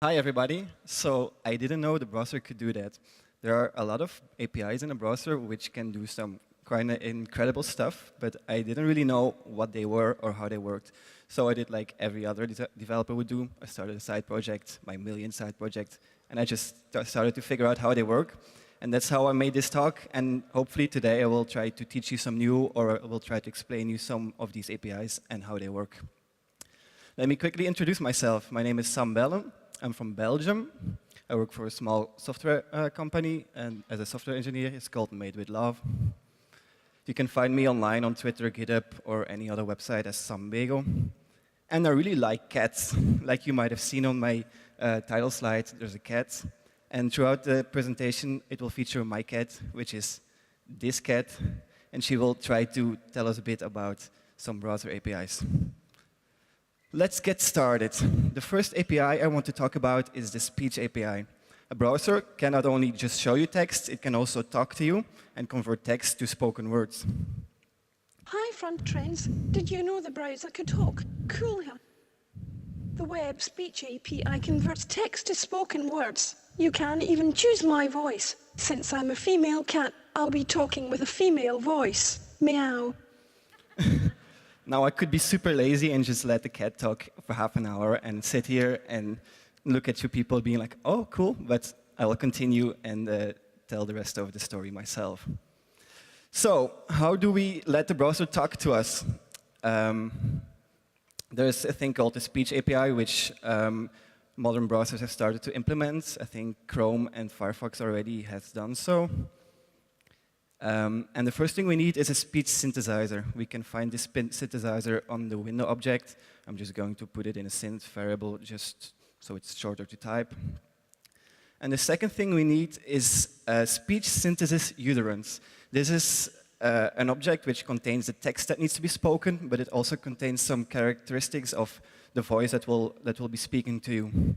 Hi, everybody. So I didn't know the browser could do that. There are a lot of APIs in the browser which can do some kind of incredible stuff, but I didn't really know what they were or how they worked. So I did like every other developer would do. I started a side project, my million side project, and I just started to figure out how they work. And that's how I made this talk. And hopefully today I will try to teach you some new, or I will try to explain you some of these APIs and how they work. Let me quickly introduce myself. My name is Bellen. I'm from Belgium. I work for a small software company, and as a software engineer, it's called Made with Love. You can find me online on Twitter, GitHub, or any other website as Sambego. And I really like cats. Like you might have seen on my title slide, there's a cat. And throughout the presentation, it will feature my cat, which is this cat. And she will try to tell us a bit about some browser APIs. Let's get started. The first API I want to talk about is the speech API. A browser can not only just show you text, it can also talk to you and convert text to spoken words. Hi, front trends. Did you know the browser could talk? Cool, huh? The web speech API converts text to spoken words. You can even choose my voice. Since I'm a female cat, I'll be talking with a female voice. Meow. Now, I could be super lazy and just let the cat talk for half an hour and sit here and look at you people being like, oh, cool, but I will continue and tell the rest of the story myself. So, how do we let the browser talk to us? There's a thing called the speech API, which modern browsers have started to implement. I think Chrome and Firefox already has done so. And the first thing we need is a speech synthesizer. We can find this synthesizer on the window object. I'm just going to put it in a synth variable just so it's shorter to type. And the second thing we need is a speech synthesis utterance. This is an object which contains the text that needs to be spoken, but it also contains some characteristics of the voice that will be speaking to you.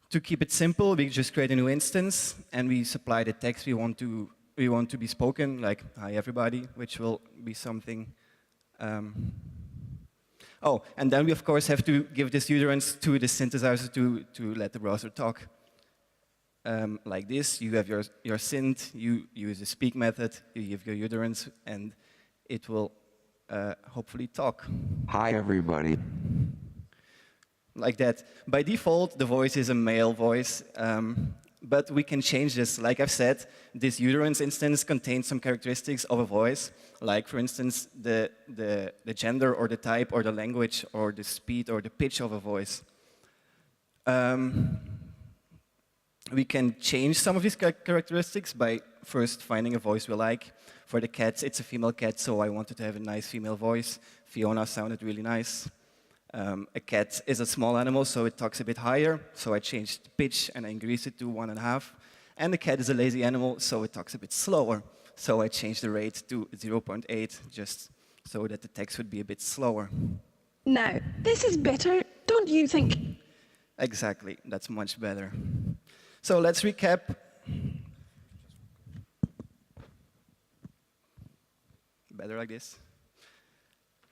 To keep it simple, we just create a new instance, and we supply the text we want to be spoken, like, hi everybody, which will be something. Oh, and then we, of course, have to give this utterance to the synthesizer to let the browser talk. Like this, you have your synth, you use the speak method, you give your utterance, and it will hopefully talk. Hi, everybody. Like that. By default, the voice is a male voice. But we can change this. Like I've said, this utterance instance contains some characteristics of a voice, like, for instance, the gender or the type or the language or the speed or the pitch of a voice. We can change some of these characteristics by first finding a voice we like. For the cats, it's a female cat, so I wanted to have a nice female voice. Fiona sounded really nice. A cat is a small animal, so it talks a bit higher. So I changed the pitch and I increased it to 1.5. And the cat is a lazy animal, so it talks a bit slower. So I changed the rate to 0.8, just so that the text would be a bit slower. Now, this is better, don't you think? Exactly, that's much better. So let's recap. Better like this.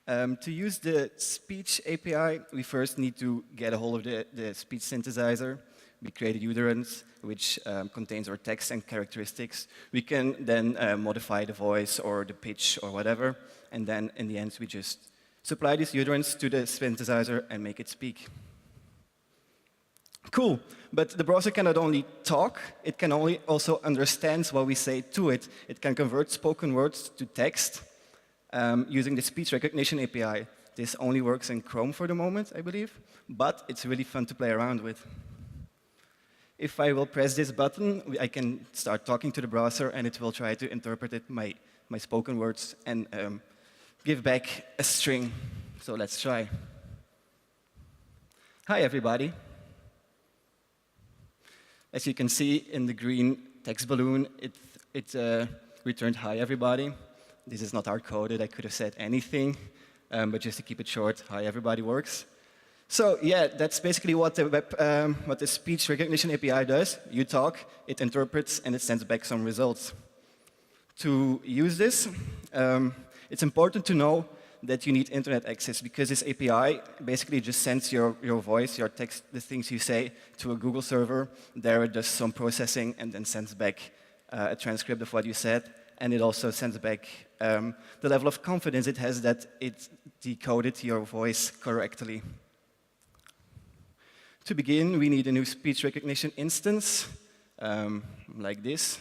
To use the speech API, we first need to get a hold of the speech synthesizer. We create a utterance which contains our text and characteristics. We can then modify the voice or the pitch or whatever. And then in the end, we just supply this utterance to the synthesizer and make it speak. Cool. But the browser can not only talk, it can also understand what we say to it. It can convert spoken words to text. Using the speech recognition API. This only works in Chrome for the moment, I believe, but it's really fun to play around with. If I will press this button, I can start talking to the browser, and it will try to interpret my spoken words and give back a string. So let's try. Hi, everybody. As you can see in the green text balloon, it returned hi, everybody. This is not hard-coded. I could have said anything, but just to keep it short, hi, everybody works. So yeah, that's basically what the speech recognition API does. You talk, it interprets, and it sends back some results. To use this, it's important to know that you need internet access, because this API basically just sends your voice, your text, the things you say, to a Google server. There it does some processing and then sends back a transcript of what you said. And it also sends back the level of confidence it has that it decoded your voice correctly. To begin, we need a new speech recognition instance, like this.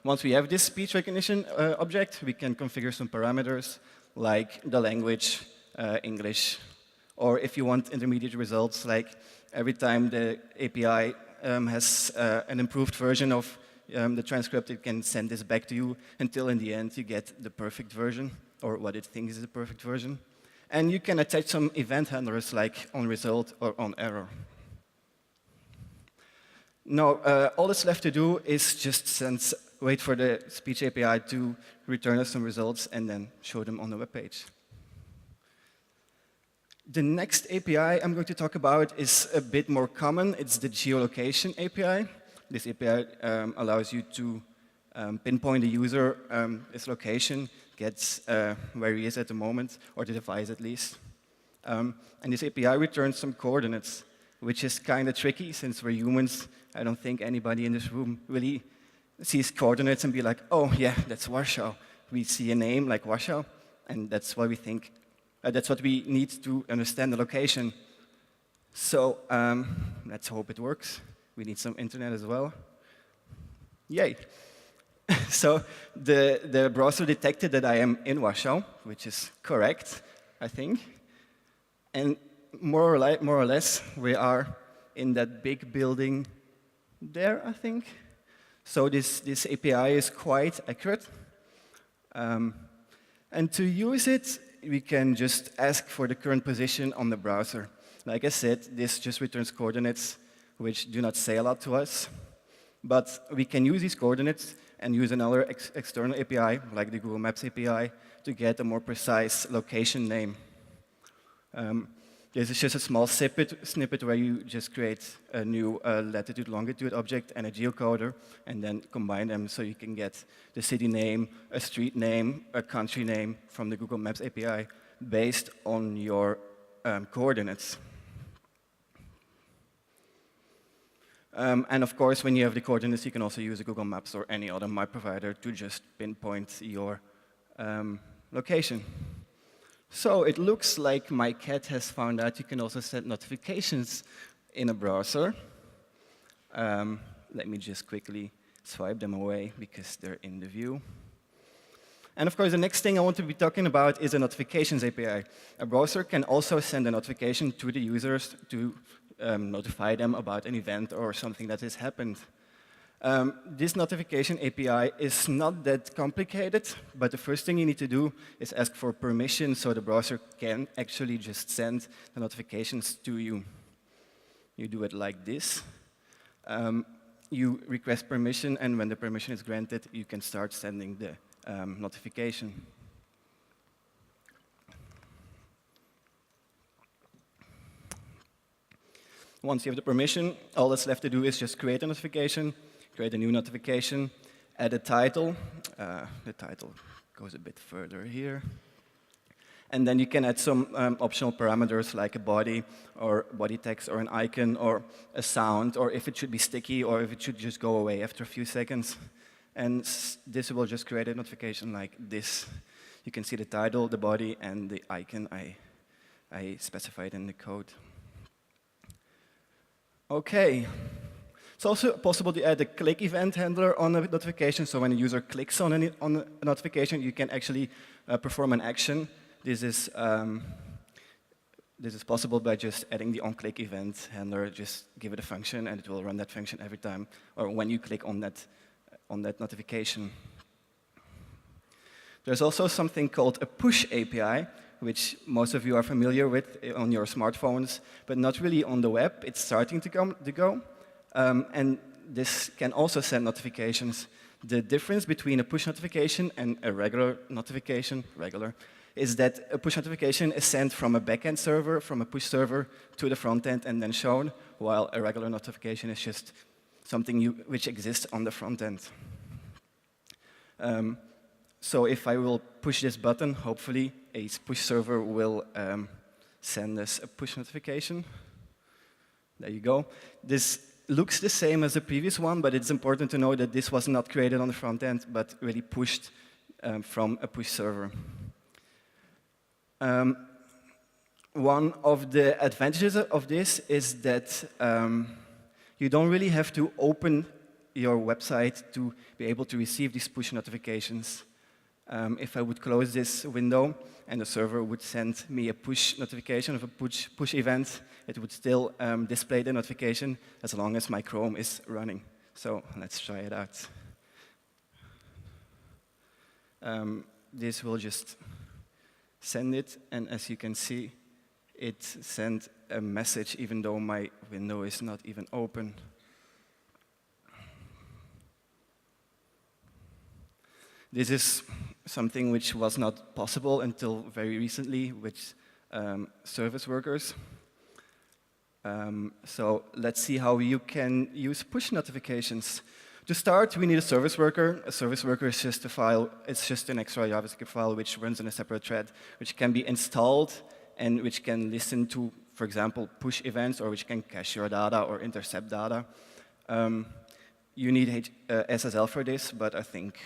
Once we have this speech recognition object, we can configure some parameters, like the language, English, or if you want intermediate results, like every time the API has an improved version of the transcript, it can send this back to you until in the end you get the perfect version, or what it thinks is the perfect version. And you can attach some event handlers like onResult or onError. Now, all that's left to do is just wait for the speech API to return us some results and then show them on the web page. The next API I'm going to talk about is a bit more common. It's the Geolocation API. This API allows you to pinpoint the user, his location, gets where he is at the moment, or the device at least. And this API returns some coordinates, which is kind of tricky since we're humans. I don't think anybody in this room really sees coordinates and be like, oh yeah, that's Warsaw. We see a name like Warsaw, and that's what we think. That's what we need to understand the location. So let's hope it works. We need some internet as well. Yay. So the browser detected that I am in Warsaw, which is correct, I think. And more or less, we are in that big building there, I think. So this API is quite accurate. And to use it, we can just ask for the current position on the browser. Like I said, this just returns coordinates which do not say a lot to us. But we can use these coordinates and use another external API, like the Google Maps API, to get a more precise location name. This is just a small snippet where you just create a new latitude-longitude object and a geocoder, and then combine them so you can get the city name, a street name, a country name from the Google Maps API based on your coordinates. And of course, when you have the coordinates, you can also use a Google Maps or any other map provider to just pinpoint your location. So it looks like my cat has found out you can also set notifications in a browser. Let me just quickly swipe them away because they're in the view. And of course, the next thing I want to be talking about is a notifications API. A browser can also send a notification to the users to notify them about an event or something that has happened. This notification API is not that complicated, but the first thing you need to do is ask for permission so the browser can actually just send the notifications to you. You do it like this. You request permission, and when the permission is granted, you can start sending the notification. Once you have the permission, all that's left to do is just create a notification, create a new notification, add a title. The title goes a bit further here. And then you can add some optional parameters like a body or body text or an icon or a sound, or if it should be sticky or if it should just go away after a few seconds. And this will just create a notification like this. You can see the title, the body, and the icon I specified in the code. OK. It's also possible to add a click event handler on a notification. So when a user clicks on a notification, you can actually perform an action. This is possible by just adding the onClick event handler. Just give it a function, and it will run that function every time, or when you click on that notification. There's also something called a push API, which most of you are familiar with on your smartphones, but not really on the web. It's starting to go. And this can also send notifications. The difference between a push notification and a regular notification, is that a push notification is sent from a backend server, from a push server to the front end and then shown, while a regular notification is just something which exists on the front end. So if I will push this button, hopefully a push server will send us a push notification. There you go. This looks the same as the previous one, but it's important to know that this was not created on the front end, but really pushed from a push server. One of the advantages of this is that you don't really have to open your website to be able to receive these push notifications. If I would close this window and the server would send me a push notification of a push event, it would still display the notification as long as my Chrome is running. So let's try it out. This will just send it, and as you can see, it sent a message even though my window is not even open. This is something which was not possible until very recently with service workers. So let's see how you can use push notifications. To start, we need a service worker. A service worker is just a file, it's just an extra JavaScript file which runs in a separate thread, which can be installed and which can listen to, for example, push events, or which can cache your data or intercept data. You need SSL for this, but I think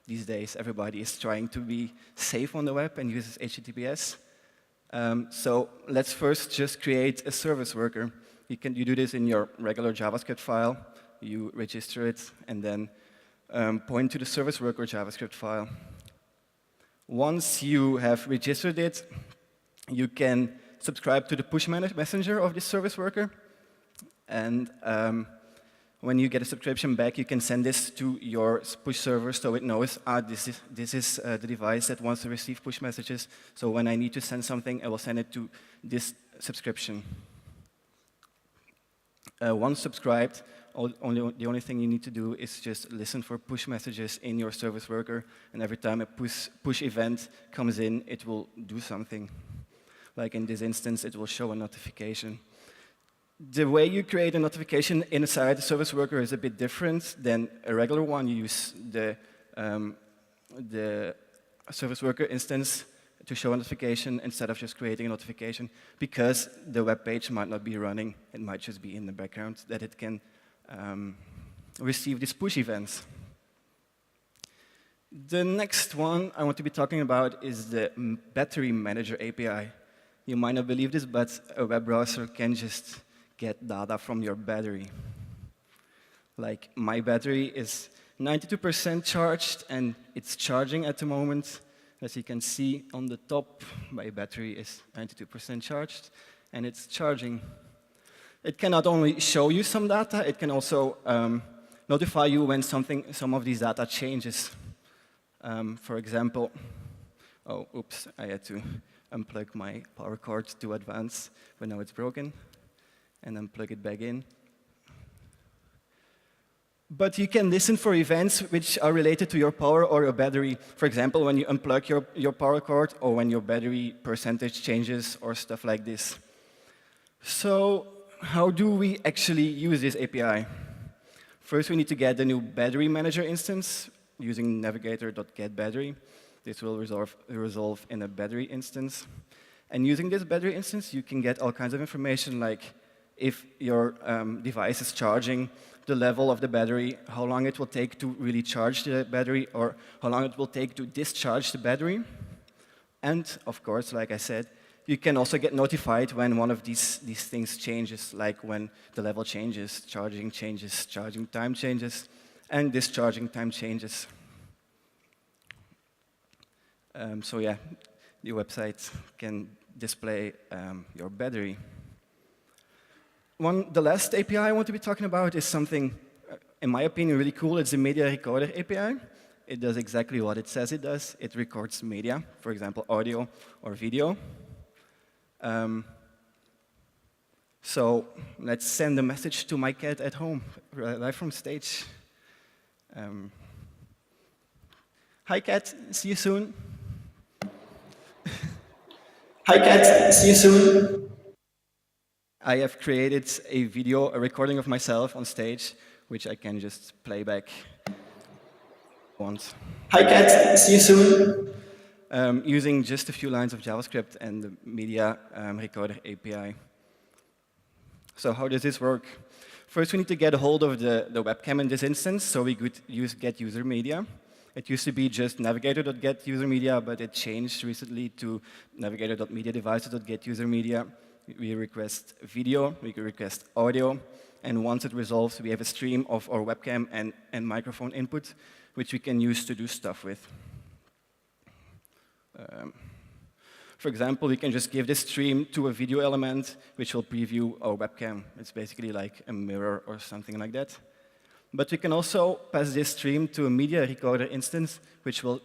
these days everybody is trying to be safe on the web and uses HTTPS. So let's first just create a service worker. You do this in your regular JavaScript file. You register it and then point to the service worker JavaScript file. Once you have registered it, you can subscribe to the push messenger of this service worker. And when you get a subscription back, you can send this to your push server so it knows, this is the device that wants to receive push messages. So when I need to send something, I will send it to this subscription. Once subscribed, the only thing you need to do is just listen for push messages in your service worker, and every time a push event comes in, it will do something. Like in this instance, it will show a notification. The way you create a notification inside the service worker is a bit different than a regular one. You use the service worker instance to show a notification instead of just creating a notification, because the web page might not be running. It might just be in the background that it can receive these push events. The next one I want to be talking about is the Battery Manager API. You might not believe this, but a web browser can just get data from your battery. Like, my battery is 92% charged, and it's charging at the moment. As you can see on the top, my battery is 92% charged, and it's charging. It can not only show you some data, it can also notify you when some of these data changes. For example, oh, oops, I had to unplug my power cord to advance, but now it's broken, and then plug it back in. But you can listen for events which are related to your power or your battery. For example, when you unplug your power cord, or when your battery percentage changes, or stuff like this. So how do we actually use this API? First, we need to get the new Battery Manager instance using navigator.getBattery. This will resolve in a battery instance. And using this battery instance, you can get all kinds of information, like if your device is charging, the level of the battery, how long it will take to really charge the battery, or how long it will take to discharge the battery. And of course, like I said, you can also get notified when one of these things changes, like when the level changes, charging time changes, and discharging time changes. So yeah, the website can display your battery. The last API I want to be talking about is something, in my opinion, really cool. It's the Media Recorder API. It does exactly what it says it does. It records media, for example, audio or video. So let's send a message to my cat at home, live from stage. Hi, cat. See you soon. Hi, cat. See you soon. I have created a recording of myself on stage, which I can just play back. once. Hi, Kat. See you soon. Using just a few lines of JavaScript and the media recorder API. So how does this work? First, we need to get a hold of the webcam in this instance, so we could use get user media. It used to be just navigator.get user media, but it changed recently to navigator.mediadevices.get user media. We request video, we can request audio, and once it resolves, we have a stream of our webcam and microphone input, which we can use to do stuff with. For example, we can just give this stream to a video element, which will preview our webcam. It's basically like a mirror or something like that. But we can also pass this stream to a media recorder instance, which will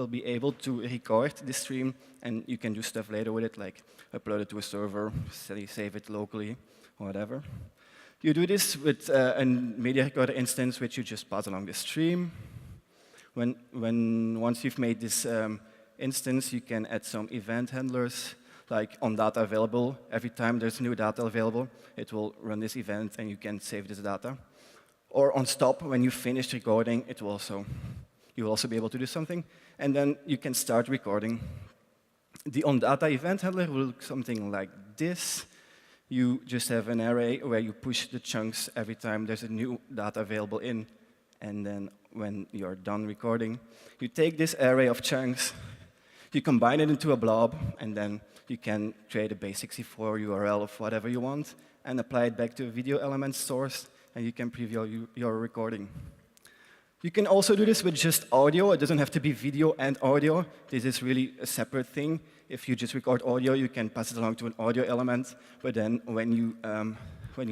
be able to record this stream, and you can do stuff later with it, like upload it to a server, save it locally, whatever. You do this with a media recorder instance, which you just pass along the stream. Once you've made this instance, you can add some event handlers, like on data available. Every time there's new data available, it will run this event, and you can save this data. Or on stop, when you finish recording, you will also be able to do something. And then you can start recording. The on data event handler will look something like this. You just have an array where you push the chunks every time there's a new data available in. And then when you're done recording, you take this array of chunks, you combine it into a blob, and then you can create a base64 URL of whatever you want and apply it back to a video element source, and you can preview your recording. You can also do this with just audio. It doesn't have to be video and audio. This is really a separate thing. If you just record audio, you can pass it along to an audio element, but then when you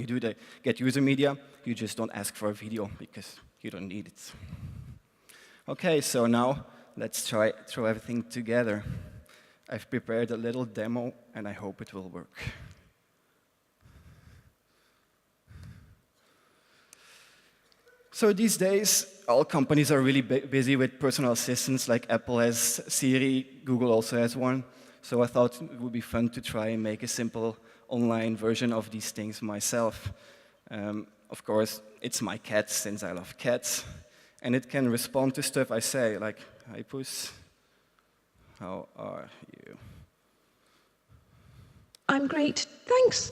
do the get user media, you just don't ask for a video because you don't need it. Okay, so now let's try throw everything together. I've prepared a little demo, and I hope it will work. So these days, all companies are really busy with personal assistants, like Apple has Siri, Google also has one. So I thought it would be fun to try and make a simple online version of these things myself. Of course, it's my cat, since I love cats. And it can respond to stuff I say, like, "Hi, Puss. How are you?" I'm great, thanks.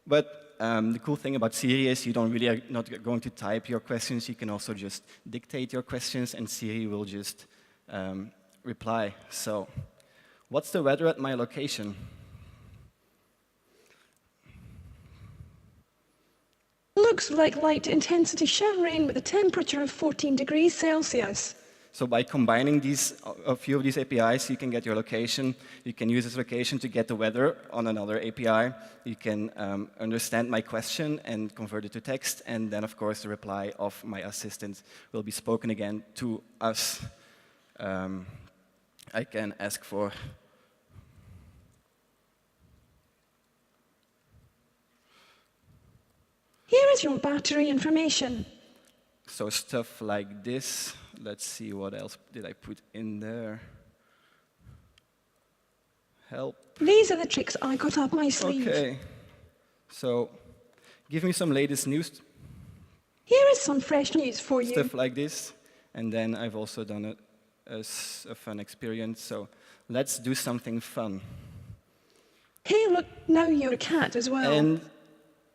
But the cool thing about Siri is you don't really are not going to type your questions. You can also just dictate your questions, and Siri will just reply. So, what's the weather at my location? Looks like light intensity shower rain with a temperature of 14 degrees Celsius. So by combining a few of these APIs, you can get your location. You can use this location to get the weather on another API. You can understand my question and convert it to text. And then, of course, the reply of my assistant will be spoken again to us. I can ask for Here is your battery information. so stuff like this. Let's see, what else did I put in there? Help. These are the tricks I got up my sleeve. Okay. So give me some latest news, Here is some fresh news for you. stuff like this. And then I've also done it as a fun experience. So let's do something fun. Hey, look, now you're a cat as well. And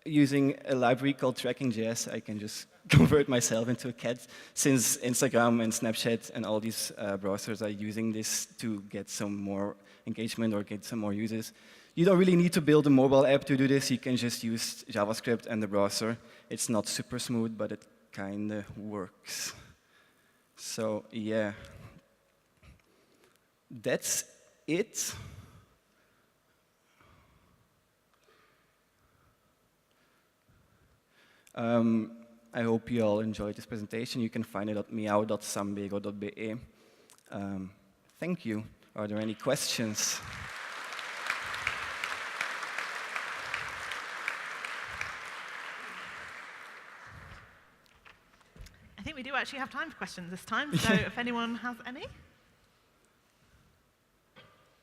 using a library called tracking.js, I can just convert myself into a cat, since Instagram and Snapchat and all these browsers are using this to get some more engagement or get some more users. You don't really need to build a mobile app to do this. You can just use JavaScript and the browser. It's not super smooth, but it kind of works. So yeah, that's it. I hope you all enjoyed this presentation. You can find it at meow.sambego.be. Thank you. Are there any questions? I think we do actually have time for questions this time, so if anyone has any?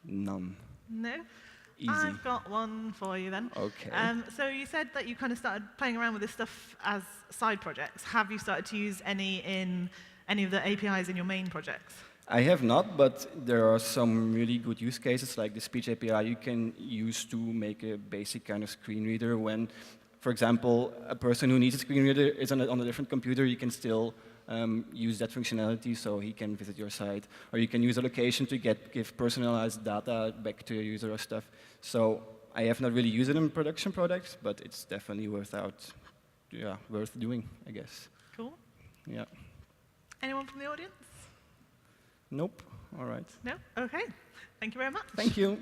None. No? Easy. I've got one for you then. Okay. So you said that you kind of started playing around with this stuff as side projects. Have you started to use any in any of the APIs in your main projects? I have not, but there are some really good use cases, like the speech API you can use to make a basic kind of screen reader when, for example, a person who needs a screen reader is on a different computer, you can still use that functionality so he can visit your site. Or you can use a location to give personalized data back to your user or stuff. So I have not really used it in production products, but it's definitely worth doing, I guess. Cool. Yeah. Anyone from the audience? Nope. All right. No? OK. Thank you very much. Thank you.